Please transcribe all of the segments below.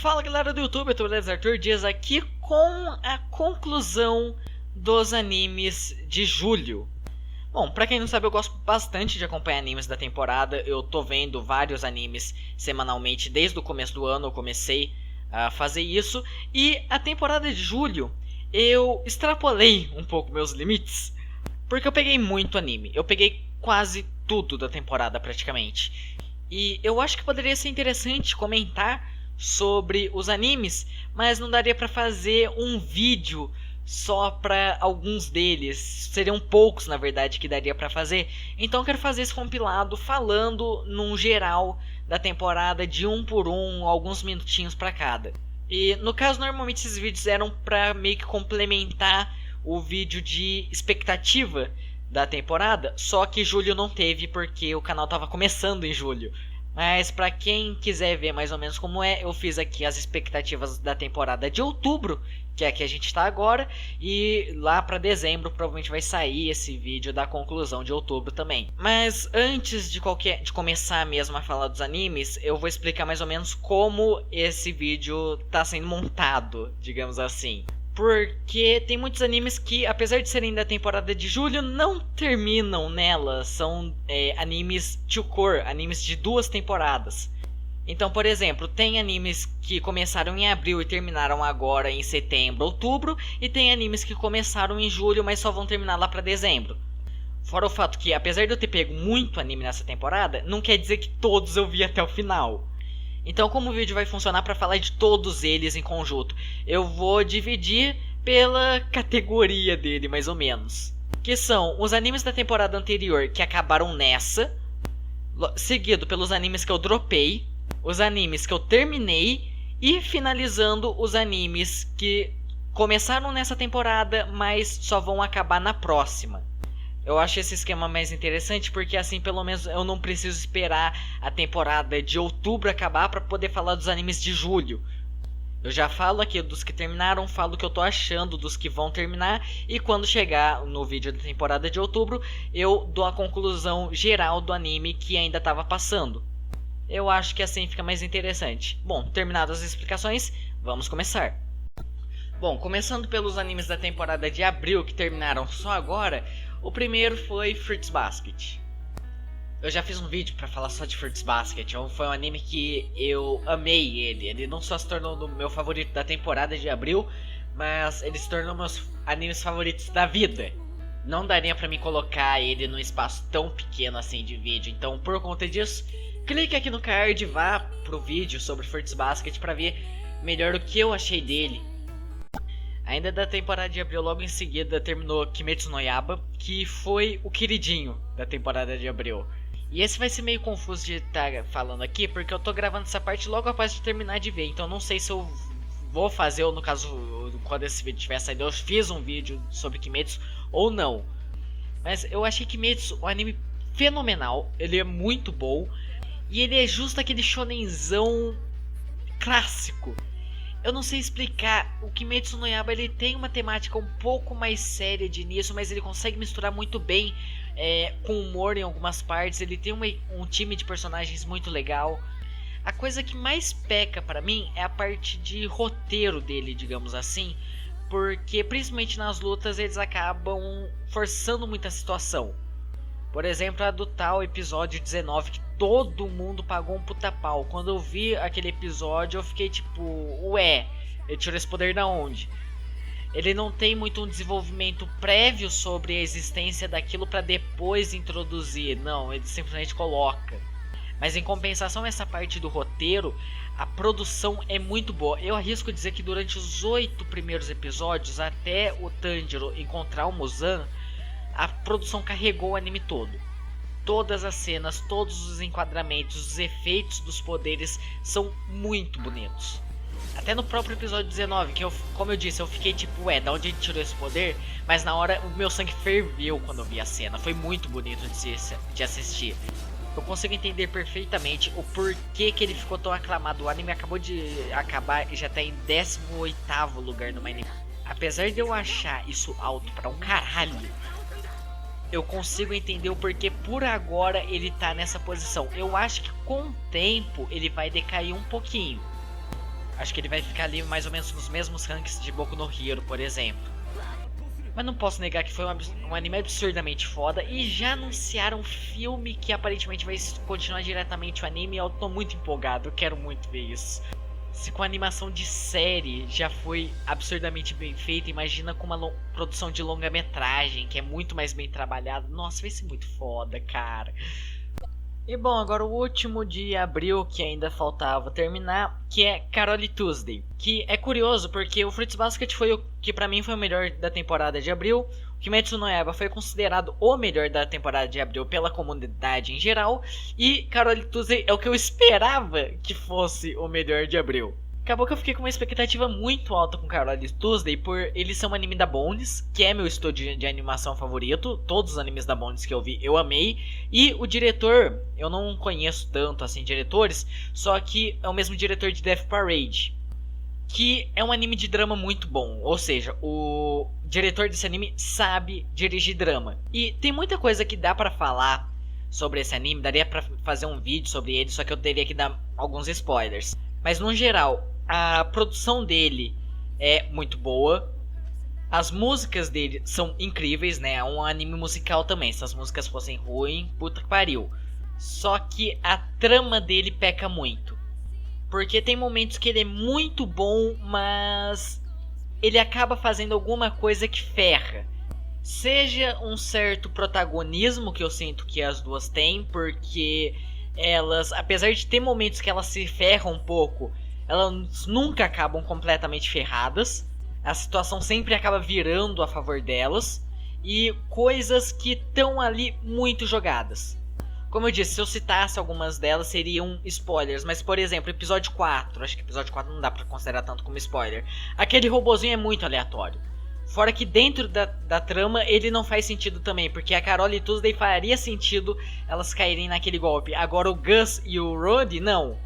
Fala galera do YouTube, eu tô beleza, Arthur Dias aqui com a conclusão dos animes de julho. Bom, pra quem não sabe, eu gosto bastante de acompanhar animes da temporada. Eu tô vendo vários animes semanalmente desde o começo do ano, eu comecei a fazer isso. E a temporada de julho, eu extrapolei um pouco meus limites, porque eu peguei muito anime. Eu peguei quase tudo da temporada praticamente. E eu acho que poderia ser interessante comentar sobre os animes, mas não daria pra fazer um vídeo só pra alguns deles. Seriam poucos, na verdade, que daria pra fazer. Então eu quero fazer esse compilado falando num geral da temporada de um por um, alguns minutinhos pra cada. E no caso, normalmente esses vídeos eram pra meio que complementar o vídeo de expectativa da temporada, só que julho não teve porque o canal tava começando em julho. Mas pra quem quiser ver mais ou menos como é, eu fiz aqui as expectativas da temporada de outubro, que é a que a gente tá agora, e lá pra dezembro provavelmente vai sair esse vídeo da conclusão de outubro também. Mas antes de começar mesmo a falar dos animes, eu vou explicar mais ou menos como esse vídeo tá sendo montado, digamos assim. Porque tem muitos animes que, apesar de serem da temporada de julho, não terminam nela. São animes two-core, animes de duas temporadas. Então, por exemplo, tem animes que começaram em abril e terminaram agora em setembro, outubro. E tem animes que começaram em julho, mas só vão terminar lá pra dezembro. Fora o fato que, apesar de eu ter pego muito anime nessa temporada, não quer dizer que todos eu vi até o final. Então, como o vídeo vai funcionar para falar de todos eles em conjunto, eu vou dividir pela categoria dele, mais ou menos. Que são os animes da temporada anterior que acabaram nessa, seguido pelos animes que eu dropei, os animes que eu terminei e finalizando os animes que começaram nessa temporada, mas só vão acabar na próxima. Eu acho esse esquema mais interessante porque assim pelo menos eu não preciso esperar a temporada de outubro acabar para poder falar dos animes de julho. Eu já falo aqui dos que terminaram, falo o que eu tô achando dos que vão terminar, e quando chegar no vídeo da temporada de outubro eu dou a conclusão geral do anime que ainda estava passando. Eu acho que assim fica mais interessante. Bom, terminadas as explicações, vamos começar. Bom, começando pelos animes da temporada de abril que terminaram só agora. O primeiro foi Fruits Basket. Eu já fiz um vídeo pra falar só de Fruits Basket. Foi um anime que eu amei ele. Ele não só se tornou o meu favorito da temporada de abril, mas ele se tornou meus animes favoritos da vida. Não daria pra mim colocar ele num espaço tão pequeno assim de vídeo. Então, por conta disso, clique aqui no card e vá pro vídeo sobre Fruits Basket pra ver melhor o que eu achei dele. Ainda da temporada de abril, logo em seguida terminou Kimetsu no Yaiba, que foi o queridinho da temporada de abril. E esse vai ser meio confuso de estar falando aqui, porque eu tô gravando essa parte logo após de terminar de ver. Então não sei se eu vou fazer, ou no caso, quando esse vídeo tiver saído, eu fiz um vídeo sobre Kimetsu ou não. Mas eu achei Kimetsu um anime fenomenal, ele é muito bom. E ele é justo aquele shonenzão clássico. Eu não sei explicar, o Kimetsu no Yaiba ele tem uma temática um pouco mais séria de início, mas ele consegue misturar muito bem com humor em algumas partes, ele tem um time de personagens muito legal. A coisa que mais peca pra mim é a parte de roteiro dele, digamos assim, porque principalmente nas lutas eles acabam forçando muita situação. Por exemplo, a do tal episódio 19 que todo mundo pagou um puta pau. Quando eu vi aquele episódio eu fiquei tipo, ué, ele tirou esse poder da onde? Ele não tem muito um desenvolvimento prévio sobre a existência daquilo pra depois introduzir. Não, ele simplesmente coloca. Mas em compensação essa parte do roteiro, a produção é muito boa. Eu arrisco dizer que durante os 8 primeiros episódios, até o Tanjiro encontrar o Muzan, a produção carregou o anime todo. Todas as cenas, todos os enquadramentos, os efeitos dos poderes são muito bonitos. Até no próprio episódio 19, que como eu disse, eu fiquei tipo, ué, da onde ele tirou esse poder? Mas na hora o meu sangue ferveu quando eu vi a cena. Foi muito bonito de assistir. Eu consigo entender perfeitamente o porquê que ele ficou tão aclamado. O anime acabou de acabar e já tá em 18º lugar no anime. Apesar de eu achar isso alto pra um caralho, eu consigo entender o porquê por agora ele tá nessa posição. Eu acho que com o tempo ele vai decair um pouquinho. Acho que ele vai ficar ali mais ou menos nos mesmos ranks de Boku no Hero, por exemplo. Mas não posso negar que foi um anime absurdamente foda. E já anunciaram um filme que aparentemente vai continuar diretamente o anime. E eu tô muito empolgado, eu quero muito ver isso. Se com a animação de série já foi absurdamente bem feita, imagina com uma produção de longa-metragem, que é muito mais bem trabalhada. Nossa, vai ser muito foda, cara. E bom, agora o último de abril que ainda faltava terminar, que é Carole Tuesday. Que é curioso porque o Fruits Basket foi o que pra mim foi o melhor da temporada de abril. O Kimetsu no Yaiba foi considerado o melhor da temporada de abril pela comunidade em geral. E Carole Tuesday é o que eu esperava que fosse o melhor de abril. Acabou que eu fiquei com uma expectativa muito alta com Carole Tuesday por ele ser um anime da Bones, que é meu estúdio de animação favorito. Todos os animes da Bones que eu vi, eu amei. E o diretor, eu não conheço tanto assim diretores, só que é o mesmo diretor de Death Parade, que é um anime de drama muito bom. Ou seja, o diretor desse anime sabe dirigir drama. E tem muita coisa que dá pra falar sobre esse anime, daria pra fazer um vídeo sobre ele, só que eu teria que dar alguns spoilers. Mas no geral, a produção dele é muito boa. As músicas dele são incríveis, né? É um anime musical também. Se as músicas fossem ruins, puta que pariu. Só que a trama dele peca muito. Porque tem momentos que ele é muito bom, mas ele acaba fazendo alguma coisa que ferra. Seja um certo protagonismo que eu sinto que as duas têm, porque elas, apesar de ter momentos que elas se ferram um pouco, elas nunca acabam completamente ferradas. A situação sempre acaba virando a favor delas. E coisas que estão ali muito jogadas. Como eu disse, se eu citasse algumas delas seriam spoilers. Mas, por exemplo, episódio 4. Acho que episódio 4 não dá pra considerar tanto como spoiler. Aquele robozinho é muito aleatório. Fora que dentro da trama ele não faz sentido também. Porque a Carole Tuesday faria sentido elas caírem naquele golpe. Agora o Gus e o Rody, não.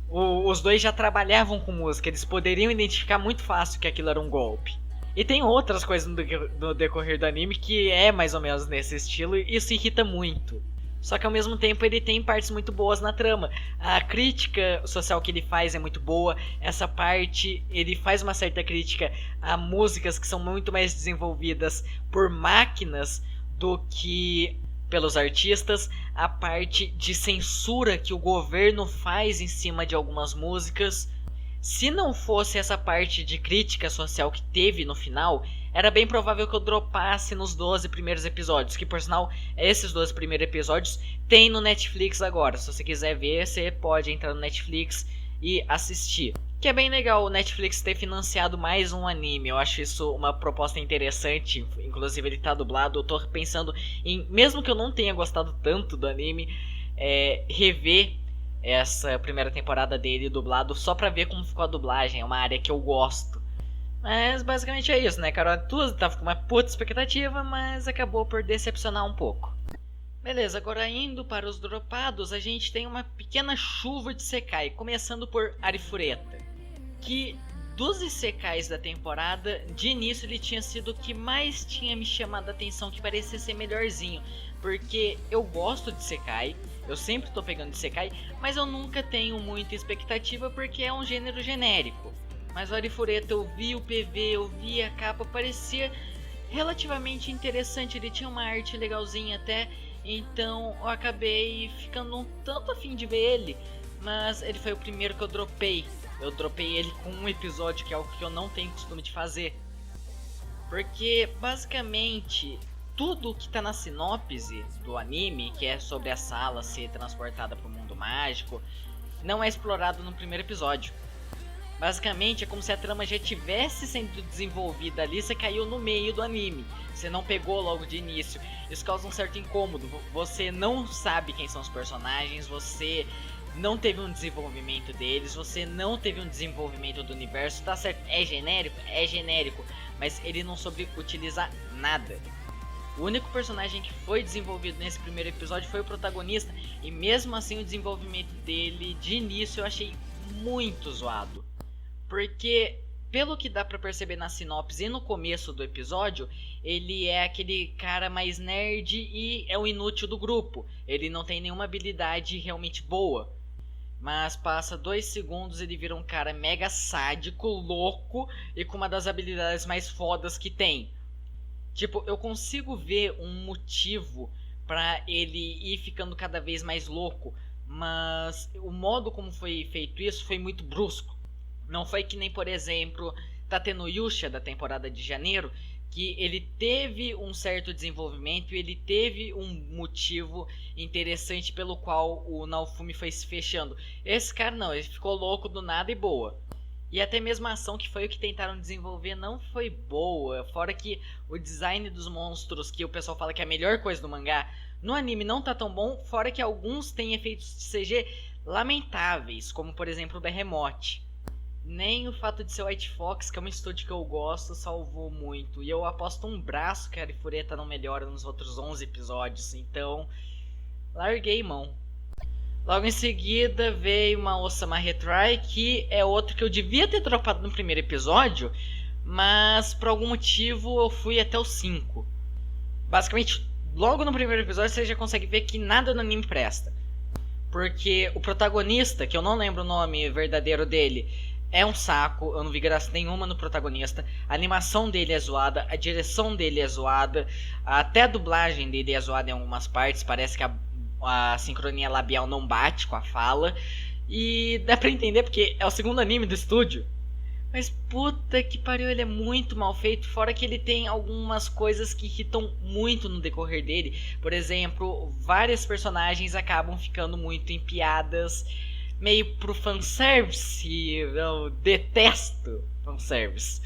Os dois já trabalhavam com música. Eles poderiam identificar muito fácil que aquilo era um golpe. E tem outras coisas no decorrer do anime que é mais ou menos nesse estilo. E isso irrita muito. Só que ao mesmo tempo ele tem partes muito boas na trama. A crítica social que ele faz é muito boa. Essa parte, ele faz uma certa crítica a músicas que são muito mais desenvolvidas por máquinas do que pelos artistas. A parte de censura que o governo faz em cima de algumas músicas. Se não fosse essa parte de crítica social que teve no final, era bem provável que eu dropasse nos 12 primeiros episódios. Que por sinal, esses 12 primeiros episódios tem no Netflix agora. Se você quiser ver, você pode entrar no Netflix e assistir. Que é bem legal o Netflix ter financiado mais um anime. Eu acho isso uma proposta interessante. Inclusive ele tá dublado. Eu tô pensando em, mesmo que eu não tenha gostado tanto do anime, rever essa primeira temporada dele dublado só pra ver como ficou a dublagem. É uma área que eu gosto. Mas basicamente é isso, né, Carol? Tu tava com uma puta expectativa, mas acabou por decepcionar um pouco. Beleza, agora indo para os dropados, a gente tem uma pequena chuva de Isekai, começando por Arifureta, que dos Isekais da temporada, de início ele tinha sido o que mais tinha me chamado a atenção, que parecia ser melhorzinho, porque eu gosto de Isekai, eu sempre tô pegando Isekai, mas eu nunca tenho muita expectativa porque é um gênero genérico. Mas o Arifureta, eu vi o PV, eu vi a capa, parecia relativamente interessante, ele tinha uma arte legalzinha até, então eu acabei ficando um tanto afim de ver ele, mas ele foi o primeiro que eu dropei. Eu dropei ele com um episódio, que é algo que eu não tenho costume de fazer. Porque basicamente tudo que tá na sinopse do anime, que é sobre a Sala ser transportada para o mundo mágico, não é explorado no primeiro episódio. Basicamente é como se a trama já tivesse sendo desenvolvida ali, você caiu no meio do anime, você não pegou logo de início. Isso causa um certo incômodo, você não sabe quem são os personagens, você não teve um desenvolvimento deles, você não teve um desenvolvimento do universo. Tá certo, é genérico, mas ele não soube utilizar nada. O único personagem que foi desenvolvido nesse primeiro episódio foi o protagonista, e mesmo assim o desenvolvimento dele de início eu achei muito zoado. Porque, pelo que dá pra perceber na sinopse e no começo do episódio, ele é aquele cara mais nerd e é o inútil do grupo. Ele não tem nenhuma habilidade realmente boa. Mas passa 2 segundos e ele vira um cara mega sádico, louco e com uma das habilidades mais fodas que tem. Tipo, eu consigo ver um motivo pra ele ir ficando cada vez mais louco, mas o modo como foi feito isso foi muito brusco. Não foi que nem, por exemplo, Tatenoyusha da temporada de janeiro, que ele teve um certo desenvolvimento e ele teve um motivo interessante pelo qual o Naofumi foi se fechando. Esse cara não, ele ficou louco do nada e boa. E até mesmo a ação que foi o que tentaram desenvolver não foi boa. Fora que o design dos monstros, que o pessoal fala que é a melhor coisa do mangá, no anime não tá tão bom. Fora que alguns têm efeitos de CG lamentáveis, como por exemplo o Behemoth. Nem o fato de ser o White Fox, que é um estúdio que eu gosto, salvou muito. E eu aposto um braço que a Arifureta não melhora nos outros 11 episódios. Então, larguei mão. Logo em seguida veio uma Osama Retry, que é outro que eu devia ter dropado no primeiro episódio, mas por algum motivo eu fui até o 5. Basicamente, logo no primeiro episódio você já consegue ver que nada no anime presta. Porque o protagonista, que eu não lembro o nome verdadeiro dele, é um saco, eu não vi graça nenhuma no protagonista. A animação dele é zoada, a direção dele é zoada, até a dublagem dele é zoada em algumas partes. Parece que a sincronia labial não bate com a fala. E dá pra entender porque é o segundo anime do estúdio. Mas puta que pariu, ele é muito mal feito. Fora que ele tem algumas coisas que irritam muito no decorrer dele. Por exemplo, vários personagens acabam ficando muito em piadas meio pro fanservice, e eu detesto fanservice.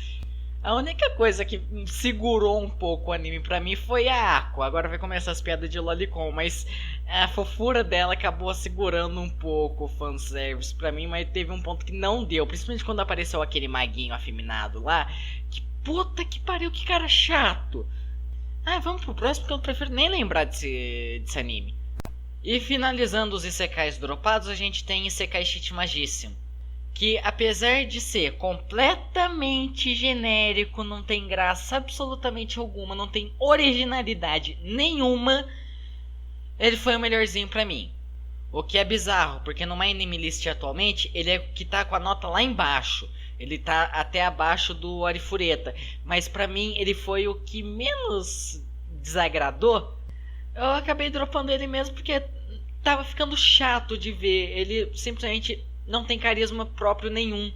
A única coisa que segurou um pouco o anime pra mim foi a Aqua. Agora vai começar as piadas de Lolicon, mas a fofura dela acabou segurando um pouco o fanservice pra mim, mas teve um ponto que não deu, principalmente quando apareceu aquele maguinho afeminado lá, que puta que pariu, que cara chato. Vamos pro próximo, porque eu prefiro nem lembrar desse anime. E finalizando os isekais dropados, a gente tem Isekai Cheat Magíssimo, que apesar de ser completamente genérico, não tem graça absolutamente alguma, não tem originalidade nenhuma, ele foi o melhorzinho pra mim. O que é bizarro, porque no My Anime List atualmente, ele é o que tá com a nota lá embaixo. Ele tá até abaixo do Arifureta, mas pra mim ele foi o que menos desagradou. Eu acabei dropando ele mesmo porque tava ficando chato de ver. Ele simplesmente não tem carisma próprio nenhum.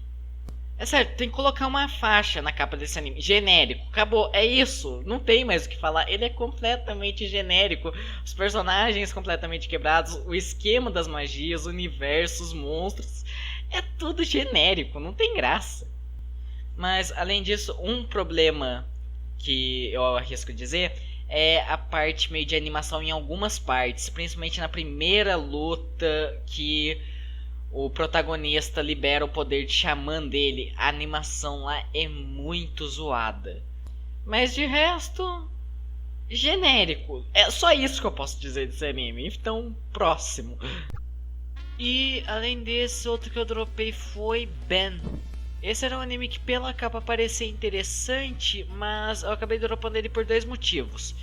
É sério, tem que colocar uma faixa na capa desse anime. Genérico, acabou, é isso. Não tem mais o que falar. Ele é completamente genérico. Os personagens completamente quebrados, o esquema das magias, o universo, os monstros. É tudo genérico, não tem graça. Mas além disso, um problema que eu arrisco dizer é a parte meio de animação em algumas partes, principalmente na primeira luta que o protagonista libera o poder de xamã dele. A animação lá é muito zoada. Mas de resto, genérico. É só isso que eu posso dizer desse anime. Então, próximo. E além desse, outro que eu dropei foi Ben. Esse era um anime que pela capa parecia interessante, mas eu acabei dropando ele por 2 motivos.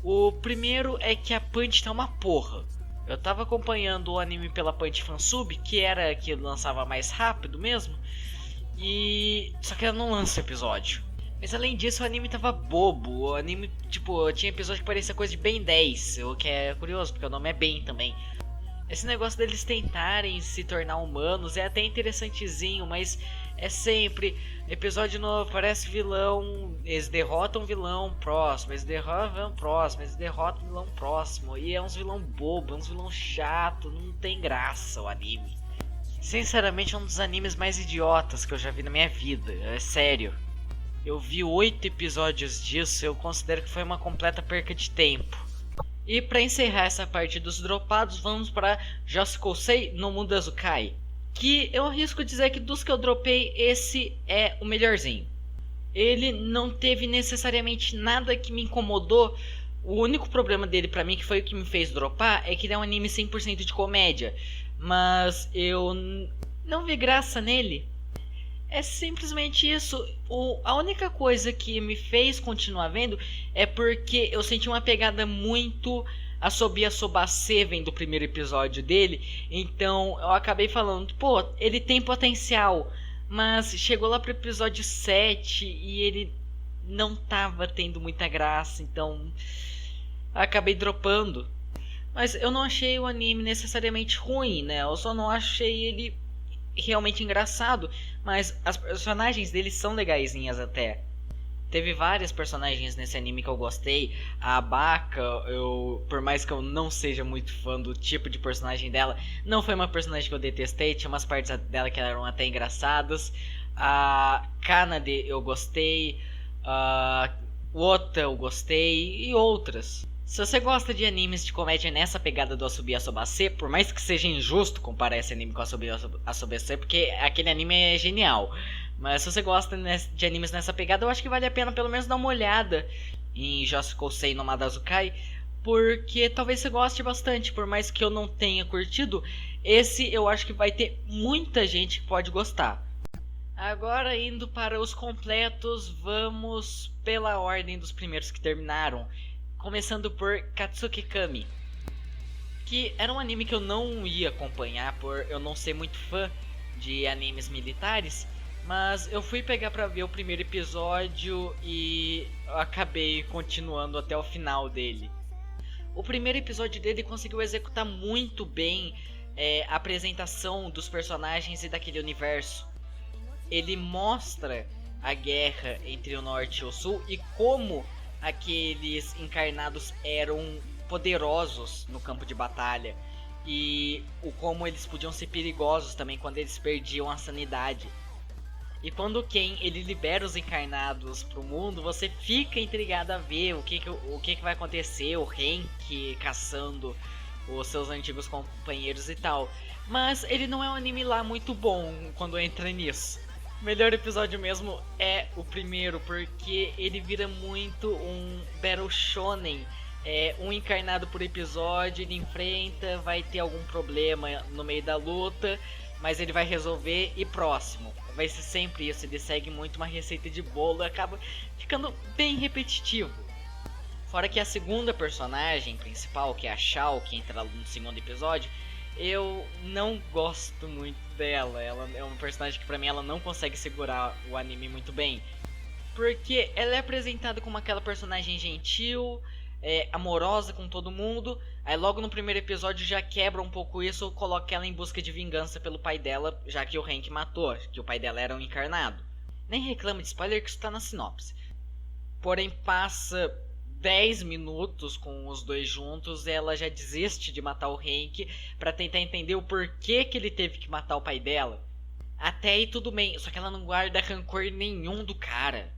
O primeiro é que a Punch tá uma porra. Eu tava acompanhando o anime pela Punch Fansub, que era a que lançava mais rápido mesmo, e só que ela não lança episódio. Mas além disso, o anime tava bobo. O anime, tipo, tinha episódio que parecia coisa de Ben 10, o que é curioso, porque o nome é Ben também. Esse negócio deles tentarem se tornar humanos é até interessantezinho, mas é sempre episódio novo, parece vilão, eles derrotam o vilão próximo, eles derrotam o vilão próximo, eles derrotam o vilão próximo, e é uns vilão bobo, é uns vilão chato, não tem graça o anime. Sinceramente é um dos animes mais idiotas que eu já vi na minha vida, é sério. Eu vi 8 episódios disso, eu considero que foi uma completa perca de tempo. E para encerrar essa parte dos dropados, vamos para Josukousei no Mundo Azukai, que eu arrisco dizer que dos que eu dropei, esse é o melhorzinho. Ele não teve necessariamente nada que me incomodou. O único problema dele pra mim, que foi o que me fez dropar, é que ele é um anime 100% de comédia. Mas eu não vi graça nele. É simplesmente isso. A única coisa que me fez continuar vendo é porque eu senti uma pegada muito Asobi Asobase vem do primeiro episódio dele, então eu acabei falando, pô, ele tem potencial, mas chegou lá pro episódio 7 e ele não tava tendo muita graça, então acabei dropando. Mas eu não achei o anime necessariamente ruim, né? Eu só não achei ele realmente engraçado, mas as personagens dele são legaisinhas até. Teve várias personagens nesse anime que eu gostei. A Abaka, por mais que eu não seja muito fã do tipo de personagem dela, não foi uma personagem que eu detestei. Tinha umas partes dela que eram até engraçadas. A Kanade eu gostei. A Ota eu gostei. E outras. Se você gosta de animes de comédia nessa pegada do Asobi Asobase, por mais que seja injusto comparar esse anime com Asobi Asobase, porque aquele anime é genial. Mas se você gosta de animes nessa pegada, eu acho que vale a pena pelo menos dar uma olhada em Josukousei no Madazukai, porque talvez você goste bastante, por mais que eu não tenha curtido, esse eu acho que vai ter muita gente que pode gostar. Agora indo para os completos, vamos pela ordem dos primeiros que terminaram, começando por Katsuki Kami, que era um anime que eu não ia acompanhar por eu não ser muito fã de animes militares, mas eu fui pegar pra ver o primeiro episódio e acabei continuando até o final dele. O primeiro episódio dele conseguiu executar muito bem a apresentação dos personagens e daquele universo. Ele mostra a guerra entre o norte e o sul e como aqueles encarnados eram poderosos no campo de batalha. E como eles podiam ser perigosos também quando eles perdiam a sanidade. E quando o Ken ele libera os encarnados pro mundo, você fica intrigado a ver o que vai acontecer, o Henk caçando os seus antigos companheiros e tal. Mas ele não é um anime lá muito bom quando entra nisso. O melhor episódio mesmo é o primeiro, porque ele vira muito um Battle Shonen. Um encarnado por episódio, ele enfrenta, vai ter algum problema no meio da luta, mas ele vai resolver e próximo. Vai ser sempre isso, ele segue muito uma receita de bolo e acaba ficando bem repetitivo. Fora que a segunda personagem principal, que é a Shao, que entra no segundo episódio, eu não gosto muito dela. Ela é uma personagem que pra mim ela não consegue segurar o anime muito bem. Porque ela é apresentada como aquela personagem gentil, amorosa com todo mundo. Aí logo no primeiro episódio já quebra um pouco isso, coloca ela em busca de vingança pelo pai dela, já que o Hank matou, que o pai dela era um encarnado. Nem reclama de spoiler que isso tá na sinopse. Porém passa 10 minutos com os dois juntos, ela já desiste de matar o Hank pra tentar entender o porquê que ele teve que matar o pai dela. Até aí tudo bem, só que ela não guarda rancor nenhum do cara.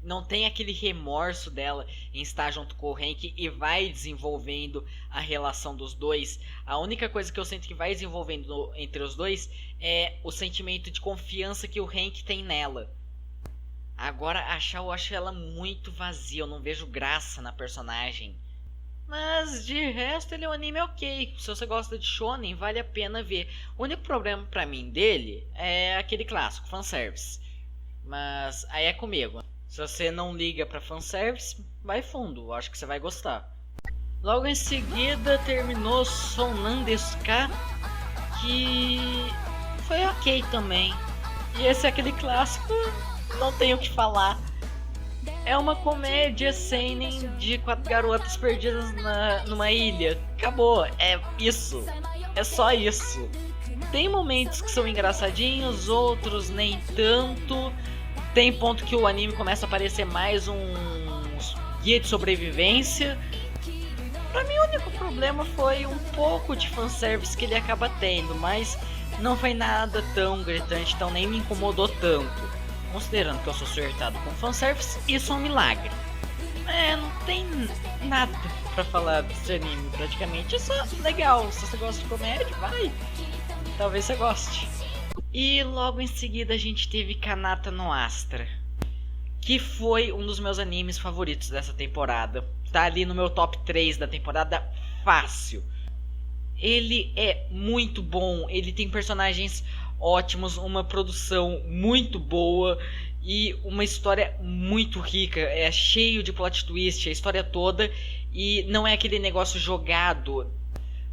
Não tem aquele remorso dela em estar junto com o Hank e vai desenvolvendo a relação dos dois. A única coisa que eu sinto que vai desenvolvendo entre os dois é o sentimento de confiança que o Hank tem nela. Agora a Shao eu acho ela muito vazia, eu não vejo graça na personagem. Mas de resto ele é um anime ok. Se você gosta de shonen, vale a pena ver. O único problema pra mim dele é aquele clássico, fanservice. Mas aí é comigo. Se você não liga pra fanservice, vai fundo, eu acho que você vai gostar. Logo em seguida terminou Sonandesuka, que foi ok também. E esse é aquele clássico, não tenho o que falar. É uma comédia seinen de 4 garotas perdidas numa ilha. Acabou, é isso. É só isso. Tem momentos que são engraçadinhos, outros nem tanto. Tem ponto que o anime começa a aparecer mais uns guia de sobrevivência. Pra mim o único problema foi um pouco de fanservice que ele acaba tendo, mas não foi nada tão gritante, então nem me incomodou tanto. Considerando que eu sou surtado com fanservice, isso é um milagre. Não tem nada pra falar desse anime praticamente, é só legal. Se você gosta de comédia, vai, talvez você goste. E logo em seguida a gente teve Kanata no Astra, que foi um dos meus animes favoritos dessa temporada. Tá ali no meu top 3 da temporada fácil. Ele é muito bom, ele tem personagens ótimos, uma produção muito boa e uma história muito rica. É cheio de plot twist a história toda. e não é aquele negócio jogado.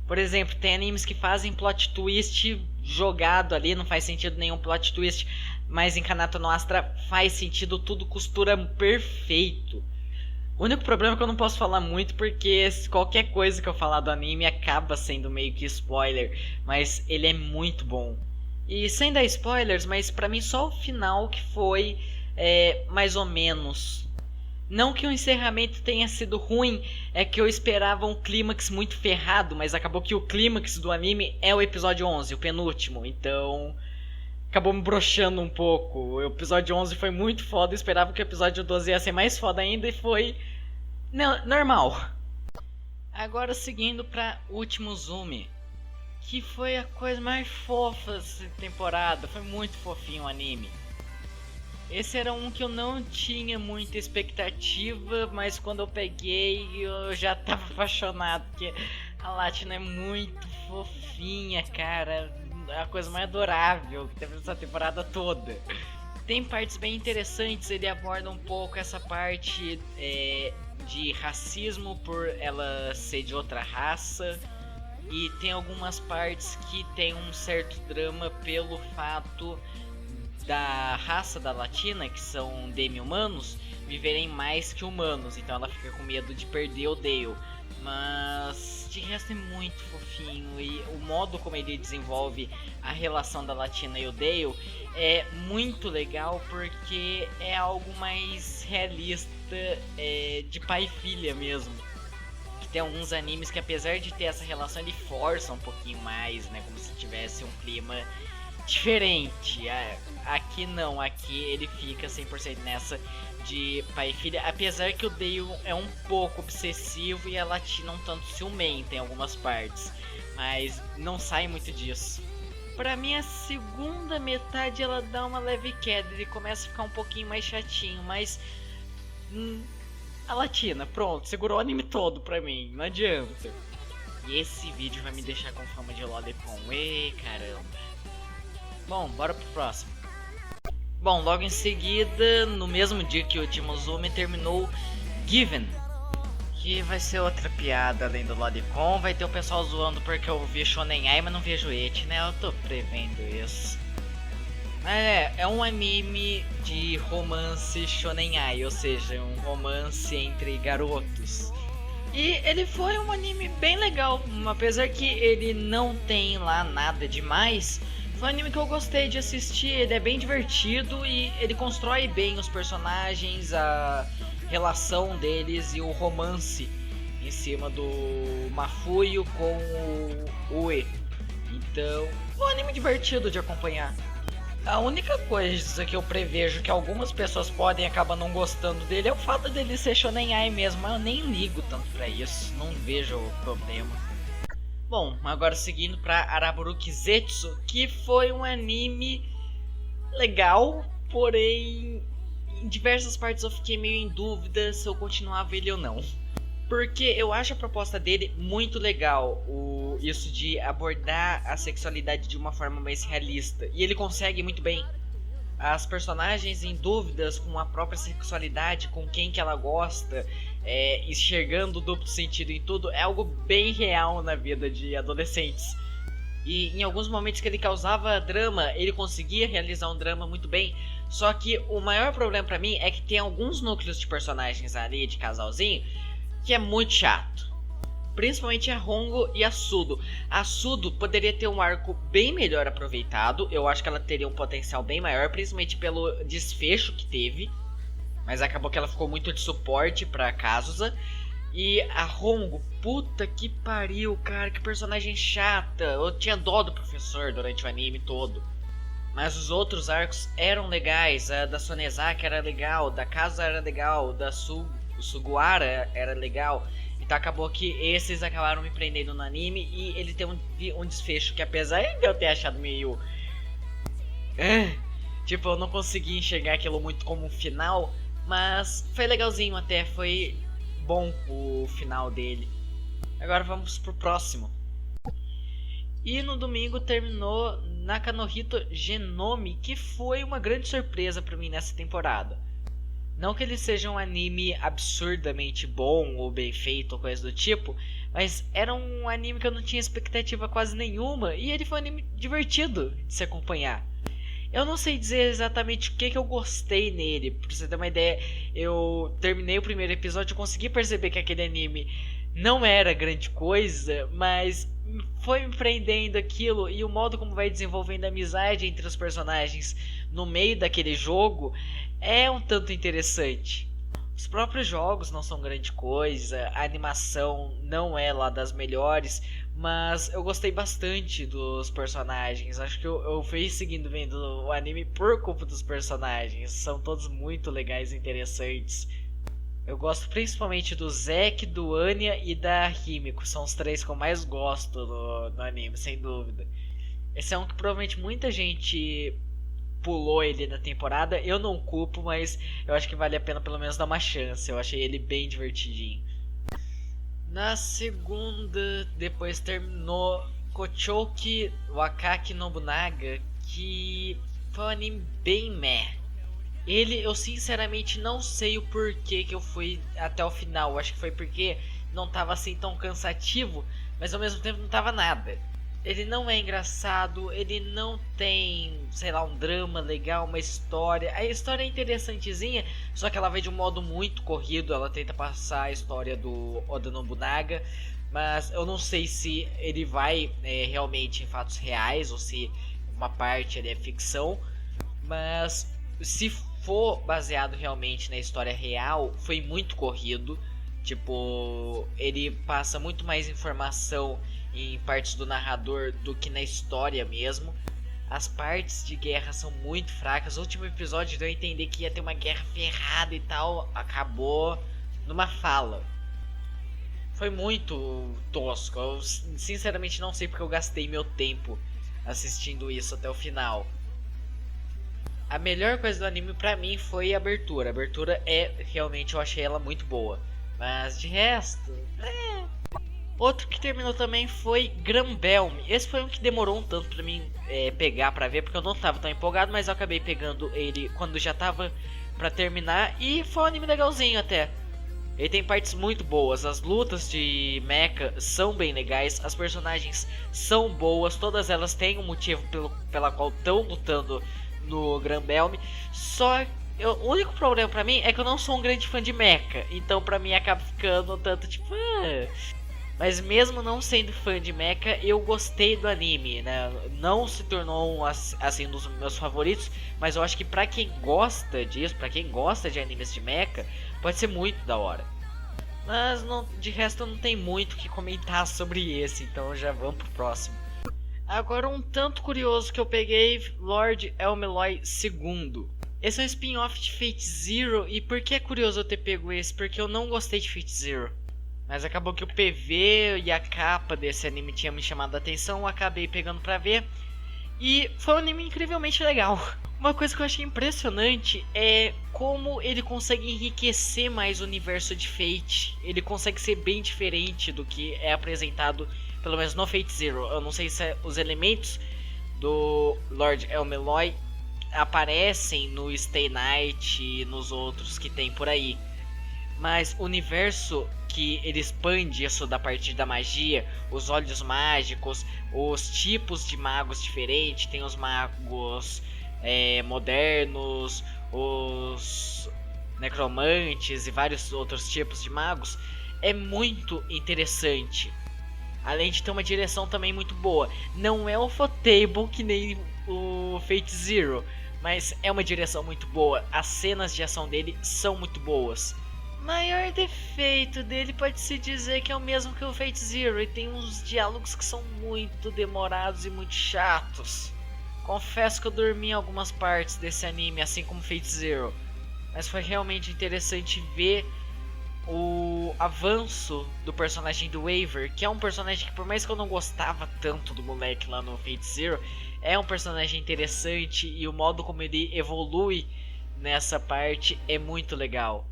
Por exemplo, tem animes que fazem plot twist jogado ali, não faz sentido nenhum plot twist, mas em Kanata no Astra faz sentido, tudo costura perfeito. O único problema é que eu não posso falar muito, porque qualquer coisa que eu falar do anime acaba sendo meio que spoiler, mas ele é muito bom. E sem dar spoilers, mas pra mim só o final que foi mais ou menos. Não que o encerramento tenha sido ruim, é que eu esperava um clímax muito ferrado, mas acabou que o clímax do anime é o episódio 11, o penúltimo, então acabou me broxando um pouco. O episódio 11 foi muito foda, eu esperava que o episódio 12 ia ser mais foda ainda e foi normal. Agora seguindo pra Último Zoom, que foi a coisa mais fofa dessa temporada, foi muito fofinho o anime. Esse era um que eu não tinha muita expectativa, mas quando eu peguei eu já tava apaixonado, porque a Latina é muito fofinha, cara. É a coisa mais adorável que teve nessa temporada toda. Tem partes bem interessantes, ele aborda um pouco essa parte de racismo por ela ser de outra raça. E tem algumas partes que tem um certo drama pelo fato da raça da Latina, que são demi-humanos, viverem mais que humanos, então ela fica com medo de perder o Dale. Mas de resto é muito fofinho, e o modo como ele desenvolve a relação da Latina e o Dale é muito legal, porque é algo mais realista, de pai e filha mesmo. Que tem alguns animes que, apesar de ter essa relação, ele força um pouquinho mais, né, como se tivesse um clima diferente. Aqui não, aqui ele fica 100% nessa de pai e filha, apesar que o Dale é um pouco obsessivo e a Latina um tanto ciumenta em algumas partes, mas não sai muito disso. Pra mim a segunda metade ela dá uma leve queda, ele começa a ficar um pouquinho mais chatinho, mas a Latina, pronto, segurou o anime todo pra mim, não adianta. E esse vídeo vai me deixar com fama de lolicon, caramba. Bom, bora pro próximo. Bom, logo em seguida, no mesmo dia que o Último Zoom, terminou Given, que vai ser outra piada além do lolicon. Vai ter o pessoal zoando porque eu vi Shonen Ai, mas não vejo Eti, né? Eu tô prevendo isso. Mas é um anime de romance Shonen Ai, ou seja, um romance entre garotos. E ele foi um anime bem legal, apesar que ele não tem lá nada demais. Foi um anime que eu gostei de assistir, ele é bem divertido e ele constrói bem os personagens, a relação deles e o romance em cima do Mafuio com o Ue. Então, um anime divertido de acompanhar. A única coisa que eu prevejo que algumas pessoas podem acabar não gostando dele é o fato dele ser Shonen Ai mesmo, mas eu nem ligo tanto pra isso, não vejo o problema. Bom, agora seguindo para Araburuki Zetsu, que foi um anime legal, porém em diversas partes eu fiquei meio em dúvida se eu continuava ele ou não. Porque eu acho a proposta dele muito legal, isso de abordar a sexualidade de uma forma mais realista, e ele consegue muito bem. As personagens em dúvidas com a própria sexualidade, com quem que ela gosta, enxergando o duplo sentido em tudo, é algo bem real na vida de adolescentes. E em alguns momentos que ele causava drama, ele conseguia realizar um drama muito bem. Só que o maior problema pra mim é que tem alguns núcleos de personagens ali, de casalzinho, que é muito chato. Principalmente a Hongo e a Sudo. A Sudo poderia ter um arco bem melhor aproveitado. Eu acho que ela teria um potencial bem maior, principalmente pelo desfecho que teve. Mas acabou que ela ficou muito de suporte pra Kazusa. E a Hongo, puta que pariu, cara, que personagem chata. Eu tinha dó do professor durante o anime todo. Mas os outros arcos eram legais. A da Sonezaki era legal, da Kazusa era legal, da Suguara era legal. Então acabou que esses acabaram me prendendo no anime. E ele tem um desfecho que, apesar de eu ter achado meio... tipo, eu não consegui enxergar aquilo muito como um final. Mas foi legalzinho até, foi bom o final dele. Agora vamos pro próximo. E no domingo terminou Nakanohito Genome, que foi uma grande surpresa pra mim nessa temporada. Não que ele seja um anime absurdamente bom ou bem feito ou coisa do tipo, mas era um anime que eu não tinha expectativa quase nenhuma e ele foi um anime divertido de se acompanhar. Eu não sei dizer exatamente o que eu gostei nele, pra você ter uma ideia, eu terminei o primeiro episódio e consegui perceber que aquele anime não era grande coisa, mas foi me prendendo aquilo e o modo como vai desenvolvendo a amizade entre os personagens no meio daquele jogo é um tanto interessante. Os próprios jogos não são grande coisa, a animação não é lá das melhores, mas eu gostei bastante dos personagens. Acho que eu fui seguindo vendo o anime por culpa dos personagens. São todos muito legais e interessantes. Eu gosto principalmente do Zack, do Anya e da Himiko. São os três que eu mais gosto no anime, sem dúvida. Esse é um que provavelmente muita gente pulou ele na temporada. Eu não culpo, mas eu acho que vale a pena pelo menos dar uma chance. Eu achei ele bem divertidinho. Na segunda, depois terminou Kochouki Wakaki Nobunaga, que foi um anime bem meh. Ele, eu sinceramente não sei o porquê que eu fui até o final. Acho que foi porque não tava assim tão cansativo, mas ao mesmo tempo não tava nada. Ele não é engraçado, ele não tem, sei lá, um drama legal, uma história. A história é interessantezinha, só que ela vai de um modo muito corrido. Ela tenta passar a história do Oda Nobunaga, mas eu não sei se ele vai realmente em fatos reais ou se uma parte ele é ficção. Mas se for baseado realmente na história real, foi muito corrido. Tipo, ele passa muito mais informação em partes do narrador do que na história mesmo. As partes de guerra são muito fracas. O último episódio deu a entender que ia ter uma guerra ferrada e tal, acabou numa fala. Foi muito tosco. Eu sinceramente não sei porque eu gastei meu tempo assistindo isso até o final. A melhor coisa do anime pra mim foi a abertura. A abertura realmente eu achei ela muito boa. Mas de resto, Outro que terminou também foi Granbelm. Esse foi um que demorou um tanto pra mim pegar pra ver, porque eu não tava tão empolgado, mas eu acabei pegando ele quando já tava pra terminar. E foi um anime legalzinho até. Ele tem partes muito boas, as lutas de mecha são bem legais, as personagens são boas, todas elas têm um motivo pela qual estão lutando no Granbelm. Só o único problema pra mim é que eu não sou um grande fã de mecha, então pra mim acaba ficando tanto tipo... Mas mesmo não sendo fã de mecha, eu gostei do anime, né? Não se tornou assim um dos meus favoritos, mas eu acho que pra quem gosta disso, pra quem gosta de animes de mecha, pode ser muito da hora. Mas de resto não tem muito o que comentar sobre esse, então já vamos pro próximo. Agora um tanto curioso que eu peguei, Lord Elmeloy II. Esse é um spin-off de Fate Zero, e por que é curioso eu ter pego esse? Porque eu não gostei de Fate Zero. Mas acabou que o PV e a capa desse anime tinha me chamado a atenção, eu acabei pegando pra ver. E foi um anime incrivelmente legal. Uma coisa que eu achei impressionante é como ele consegue enriquecer mais o universo de Fate. Ele consegue ser bem diferente do que é apresentado, pelo menos no Fate Zero. Eu não sei se os elementos do Lord Elmeloy aparecem no Stay Night e nos outros que tem por aí. Mas o universo que ele expande isso da parte da magia, os olhos mágicos, os tipos de magos diferentes, tem os magos modernos, os necromantes e vários outros tipos de magos, é muito interessante. Além de ter uma direção também muito boa. Não é o Fotable que nem o Fate Zero, mas é uma direção muito boa. As cenas de ação dele são muito boas. Maior defeito dele pode-se dizer que é o mesmo que o Fate Zero, e tem uns diálogos que são muito demorados e muito chatos. Confesso que eu dormi em algumas partes desse anime, assim como Fate Zero, mas foi realmente interessante ver o avanço do personagem do Waver, que é um personagem que, por mais que eu não gostava tanto do moleque lá no Fate Zero, é um personagem interessante e o modo como ele evolui nessa parte é muito legal.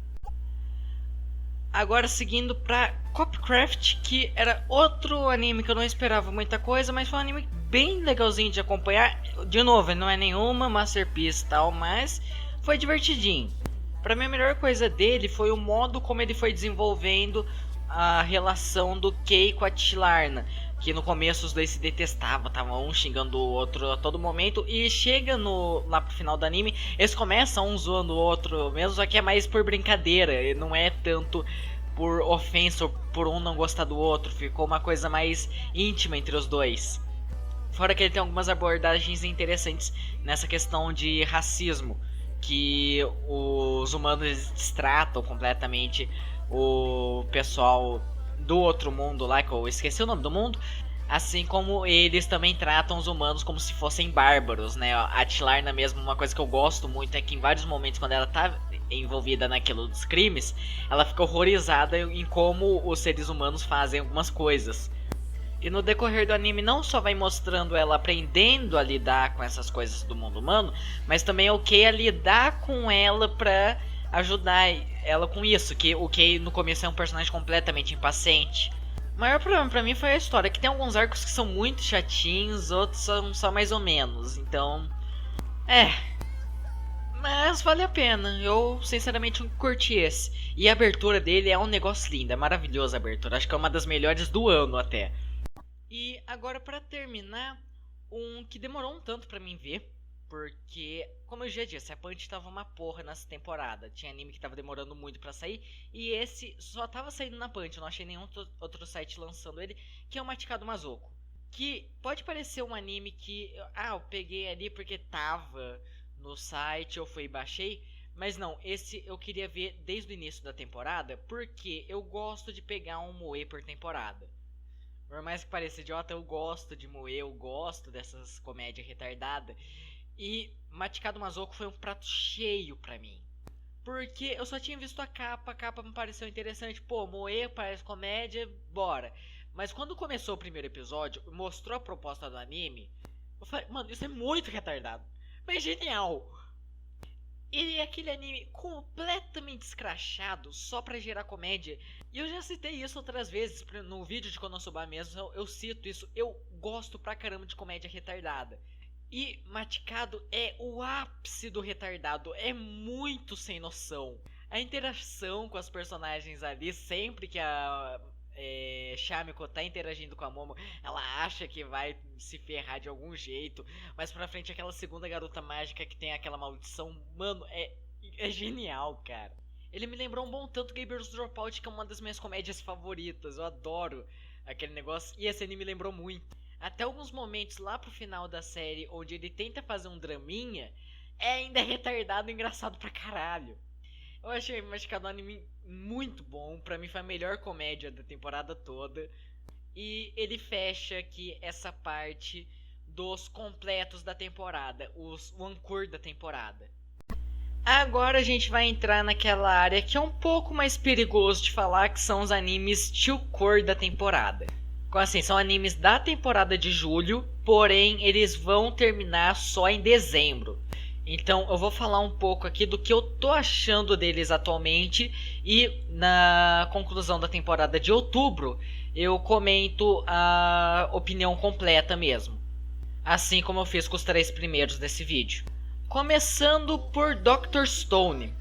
Agora seguindo pra Copcraft, que era outro anime que eu não esperava muita coisa, mas foi um anime bem legalzinho de acompanhar. De novo, não é nenhuma masterpiece e tal, mas foi divertidinho. Pra mim a melhor coisa dele foi o modo como ele foi desenvolvendo a relação do Kei com a Tilarna, que no começo os dois se detestavam, estavam um xingando o outro a todo momento, e chega lá pro final do anime, eles começam um zoando o outro mesmo, só que é mais por brincadeira, e não é tanto por ofensa ou por um não gostar do outro, ficou uma coisa mais íntima entre os dois. Fora que ele tem algumas abordagens interessantes nessa questão de racismo, que os humanos destratam completamente o pessoal do outro mundo lá, que eu esqueci o nome do mundo, assim como eles também tratam os humanos como se fossem bárbaros, né? A Tilarna mesmo, uma coisa que eu gosto muito é que em vários momentos quando ela tá envolvida naquilo dos crimes, ela fica horrorizada em como os seres humanos fazem algumas coisas. E no decorrer do anime não só vai mostrando ela aprendendo a lidar com essas coisas do mundo humano, mas também o Kei a lidar com ela pra ajudar ela com isso, que o Kei no começo é um personagem completamente impaciente. O maior problema pra mim foi a história, que tem alguns arcos que são muito chatinhos, outros são só mais ou menos, então... Mas vale a pena, eu sinceramente curti esse. E a abertura dele é um negócio lindo, é maravilhosa a abertura, acho que é uma das melhores do ano até. E agora pra terminar, um que demorou um tanto pra mim ver, porque, como eu já disse, a Punch tava uma porra nessa temporada. Tinha anime que tava demorando muito pra sair, e esse só tava saindo na Punch, eu não achei nenhum outro site lançando ele, que é o Matikado Mazoko. Que pode parecer um anime que, eu peguei ali porque tava no site, eu fui e baixei, mas não, esse eu queria ver desde o início da temporada, porque eu gosto de pegar um moe por temporada. Por mais que pareça idiota, eu gosto de moe, eu gosto dessas comédias retardadas. E Matikado Mazoko foi um prato cheio pra mim. Porque eu só tinha visto a capa me pareceu interessante. Pô, moe parece comédia, bora. Mas quando começou o primeiro episódio, mostrou a proposta do anime, eu falei, mano, isso é muito retardado. Mas genial. Ele é aquele anime completamente escrachado só pra gerar comédia. E eu já citei isso outras vezes no vídeo de Konosuba mesmo, eu cito isso. Eu gosto pra caramba de comédia retardada. E Matikado é o ápice do retardado, é muito sem noção. A interação com as personagens ali, sempre que a Shamiko tá interagindo com a Momo, ela acha que vai se ferrar de algum jeito, mas pra frente aquela segunda garota mágica que tem aquela maldição, mano, é genial, cara. Ele me lembrou um bom tanto Gabriel's Dropout, que é uma das minhas comédias favoritas, eu adoro aquele negócio, e esse anime me lembrou muito. Até alguns momentos lá pro final da série, onde ele tenta fazer um draminha, ainda retardado e engraçado pra caralho. Eu achei Matikado um anime muito bom, pra mim foi a melhor comédia da temporada toda. E ele fecha aqui essa parte dos completos da temporada, os One-Core da temporada. Agora a gente vai entrar naquela área que é um pouco mais perigoso de falar, que são os animes Two-Core da temporada. Assim, são animes da temporada de julho, porém eles vão terminar só em dezembro. Então eu vou falar um pouco aqui do que eu tô achando deles atualmente, e na conclusão da temporada de outubro eu comento a opinião completa mesmo, assim como eu fiz com os 3 primeiros desse vídeo. Começando por Dr. Stone,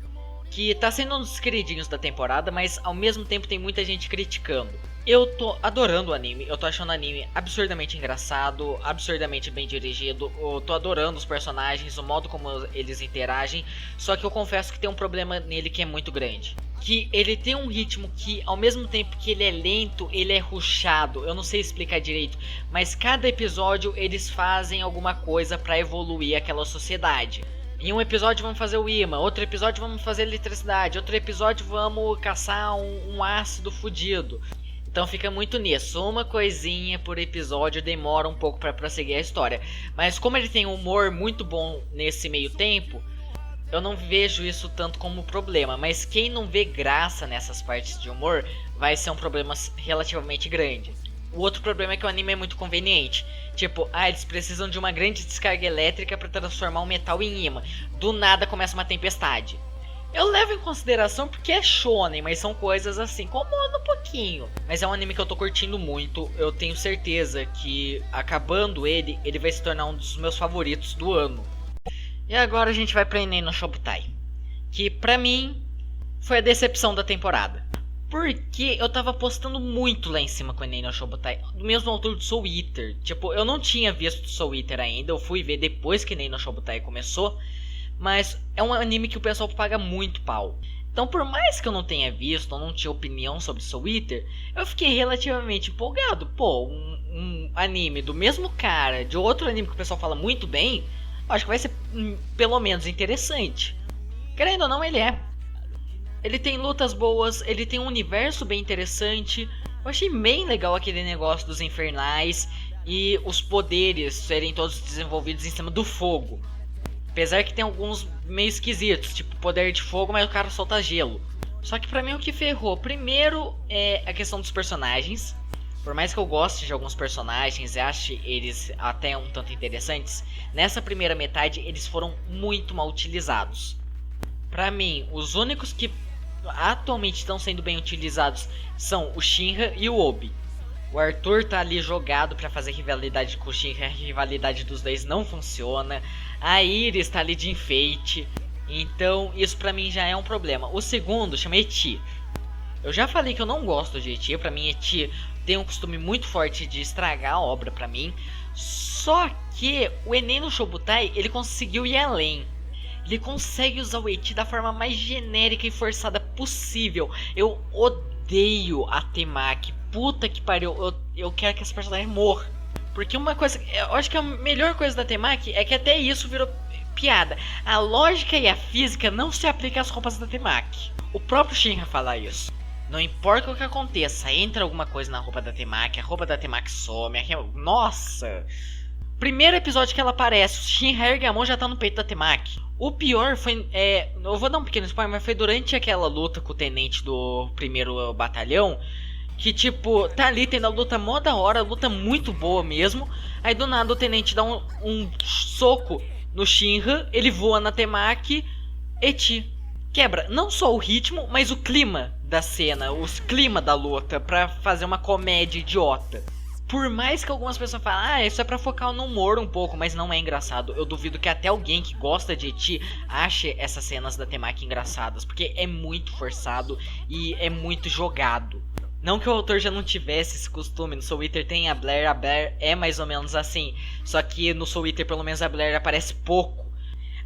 que tá sendo um dos queridinhos da temporada, mas ao mesmo tempo tem muita gente criticando. Eu tô adorando o anime, eu tô achando o anime absurdamente engraçado, absurdamente bem dirigido, eu tô adorando os personagens, o modo como eles interagem, só que eu confesso que tem um problema nele que é muito grande. Que ele tem um ritmo que, ao mesmo tempo que ele é lento, ele é rushado, eu não sei explicar direito, mas cada episódio eles fazem alguma coisa pra evoluir aquela sociedade. Em um episódio vamos fazer o imã, outro episódio vamos fazer eletricidade, outro episódio vamos caçar um ácido fudido. Então fica muito nisso, uma coisinha por episódio demora um pouco pra prosseguir a história. Mas como ele tem um humor muito bom nesse meio tempo, eu não vejo isso tanto como problema. Mas quem não vê graça nessas partes de humor, vai ser um problema relativamente grande. O outro problema é que o anime é muito conveniente. Tipo, eles precisam de uma grande descarga elétrica pra transformar um metal em imã. Do nada começa uma tempestade. Eu levo em consideração porque é shonen, mas são coisas assim, incomoda um pouquinho. Mas é um anime que eu tô curtindo muito, eu tenho certeza que acabando ele vai se tornar um dos meus favoritos do ano. E agora a gente vai pra Inen no Shobutai, que pra mim foi a decepção da temporada. Porque eu tava apostando muito lá em cima com o Enem no Shobutai, do mesmo autor do Soul Eater. Tipo, eu não tinha visto Soul Eater ainda, eu fui ver depois que Enem no Shobutai começou. Mas é um anime que o pessoal paga muito pau. Então, por mais que eu não tenha visto, eu não tinha opinião sobre Soul Eater, eu fiquei relativamente empolgado. Pô, um anime do mesmo cara, de outro anime que o pessoal fala muito bem, eu acho que vai ser pelo menos interessante. Querendo ou não, ele é. Ele tem lutas boas, ele tem um universo bem interessante. Eu achei bem legal aquele negócio dos infernais e os poderes serem todos desenvolvidos em cima do fogo. Apesar que tem alguns meio esquisitos, tipo poder de fogo, mas o cara solta gelo. Só que pra mim o que ferrou, primeiro é a questão dos personagens. Por mais que eu goste de alguns personagens e ache eles até um tanto interessantes, nessa primeira metade eles foram muito mal utilizados. Pra mim, os únicos que atualmente estão sendo bem utilizados são o Shinra e o Obi. O Arthur tá ali jogado pra fazer rivalidade com o Shinra, a rivalidade dos dois não funciona. A Iris tá ali de enfeite, então isso pra mim já é um problema. O segundo chama Eti. Eu já falei que eu não gosto de Eti, pra mim Eti tem um costume muito forte de estragar a obra pra mim. Só que o Enem no Shobutai, ele conseguiu ir além. Ele consegue usar o Eti da forma mais genérica e forçada possível. Eu odeio a Temaki. Puta que pariu. Eu quero que essa personagem morra. Porque uma coisa... Eu acho que a melhor coisa da Temaki é que até isso virou piada. A lógica e a física não se aplicam às roupas da Temaki. O próprio Shinra fala isso. Não importa o que aconteça, entra alguma coisa na roupa da Temaki, a roupa da Temaki some. Nossa! Primeiro episódio que ela aparece, o Shinra ergue a mão, já tá no peito da Temaki. O pior foi, eu vou dar um pequeno spoiler, mas foi durante aquela luta com o tenente do primeiro batalhão, que tipo, tá ali tendo a luta mó da hora, luta muito boa mesmo. Aí do nada o tenente dá um soco no Shinra, ele voa na Temaki, Eti. Quebra não só o ritmo, mas o clima da cena, o clima da luta, pra fazer uma comédia idiota. Por mais que algumas pessoas falem, isso é pra focar no humor um pouco, mas não é engraçado. Eu duvido que até alguém que gosta de Eti ache essas cenas da Temaki engraçadas, porque é muito forçado e é muito jogado. Não que o autor já não tivesse esse costume, no Soul Eater tem a Blair é mais ou menos assim. Só que no Soul Eater pelo menos a Blair aparece pouco.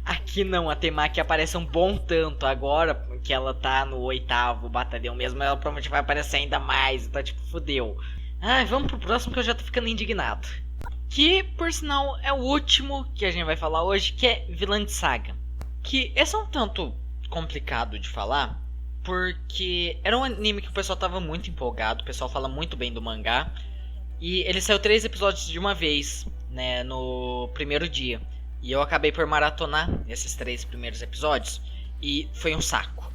Aqui não, a Temaki aparece um bom tanto. Agora que ela tá no 8º batalhão mesmo, ela provavelmente vai aparecer ainda mais. Então tipo, fudeu. Vamos pro próximo que eu já tô ficando indignado. Que, por sinal, é o último que a gente vai falar hoje, que é Vinland Saga. Que esse é um tanto complicado de falar, porque era um anime que o pessoal tava muito empolgado, o pessoal fala muito bem do mangá. E ele saiu 3 episódios de uma vez, né, no primeiro dia. E eu acabei por maratonar esses 3 primeiros episódios, e foi um saco.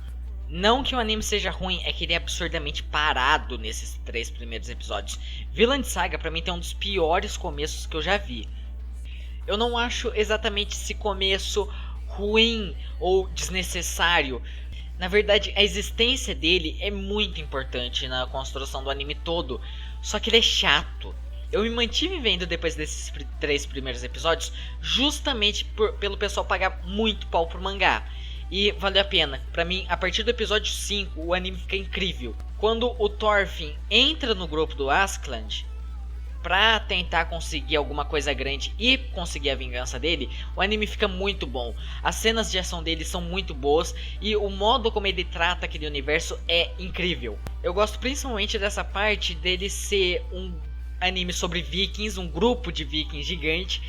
Não que o anime seja ruim, é que ele é absurdamente parado nesses 3 primeiros episódios. Vinland Saga pra mim tem um dos piores começos que eu já vi. Eu não acho exatamente esse começo ruim ou desnecessário. Na verdade, a existência dele é muito importante na construção do anime todo. Só que ele é chato. Eu me mantive vendo depois desses 3 primeiros episódios justamente pelo pessoal pagar muito pau pro mangá. E valeu a pena. Pra mim, a partir do episódio 5, o anime fica incrível. Quando o Thorfinn entra no grupo do Askeladd pra tentar conseguir alguma coisa grande e conseguir a vingança dele, o anime fica muito bom. As cenas de ação dele são muito boas e o modo como ele trata aquele universo é incrível. Eu gosto principalmente dessa parte dele ser um anime sobre vikings, um grupo de vikings gigante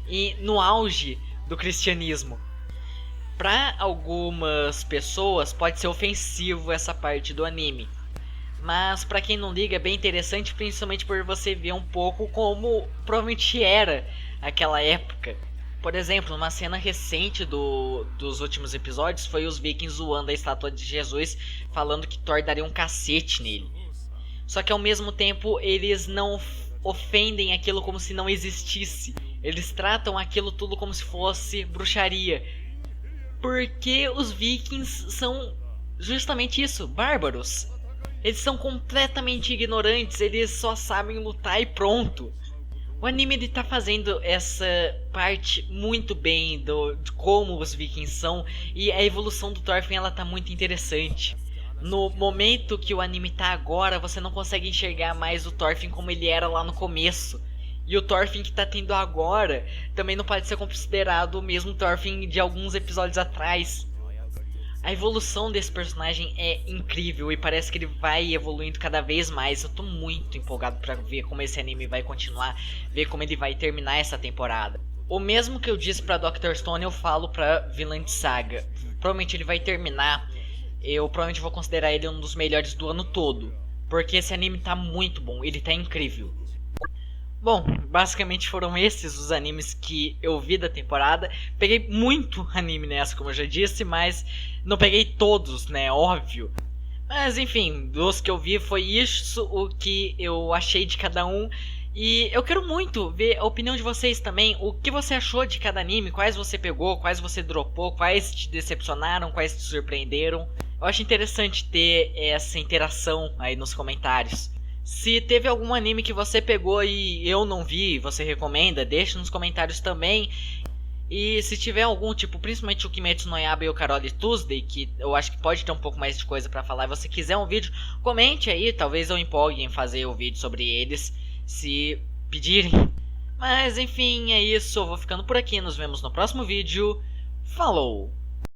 e no auge do cristianismo. Para algumas pessoas pode ser ofensivo essa parte do anime, mas para quem não liga é bem interessante, principalmente por você ver um pouco como provavelmente era aquela época. Por exemplo, uma cena recente dos últimos episódios foi os vikings zoando a estátua de Jesus, falando que Thor daria um cacete nele. Só que ao mesmo tempo eles não ofendem aquilo como se não existisse. Eles tratam aquilo tudo como se fosse bruxaria. Porque os vikings são justamente isso, bárbaros. Eles são completamente ignorantes, eles só sabem lutar e pronto. O anime ele tá fazendo essa parte muito bem de como os vikings são, e a evolução do Thorfinn ela tá muito interessante. No momento que o anime tá agora, você não consegue enxergar mais o Thorfinn como ele era lá no começo. E o Thorfinn que tá tendo agora também não pode ser considerado o mesmo Thorfinn de alguns episódios atrás. A evolução desse personagem é incrível e parece que ele vai evoluindo cada vez mais. Eu tô muito empolgado pra ver como esse anime vai continuar, ver como ele vai terminar essa temporada. O mesmo que eu disse pra Dr. Stone eu falo pra Vinland Saga. Provavelmente ele vai terminar, eu provavelmente vou considerar ele um dos melhores do ano todo, porque esse anime tá muito bom, ele tá incrível. Bom, basicamente foram esses os animes que eu vi da temporada. Peguei muito anime nessa, como eu já disse, mas não peguei todos, né? Óbvio. Mas enfim, dos que eu vi foi isso o que eu achei de cada um. E eu quero muito ver a opinião de vocês também. O que você achou de cada anime? Quais você pegou? Quais você dropou? Quais te decepcionaram? Quais te surpreenderam? Eu acho interessante ter essa interação aí nos comentários. Se teve algum anime que você pegou e eu não vi, você recomenda, deixa nos comentários também. E se tiver algum, tipo, principalmente o Kimetsu no Yaiba e o Carole Tuesday, que eu acho que pode ter um pouco mais de coisa pra falar, e você quiser um vídeo, comente aí, talvez eu empolgue em fazer o vídeo sobre eles, se pedirem. Mas enfim, é isso, eu vou ficando por aqui, nos vemos no próximo vídeo. Falou!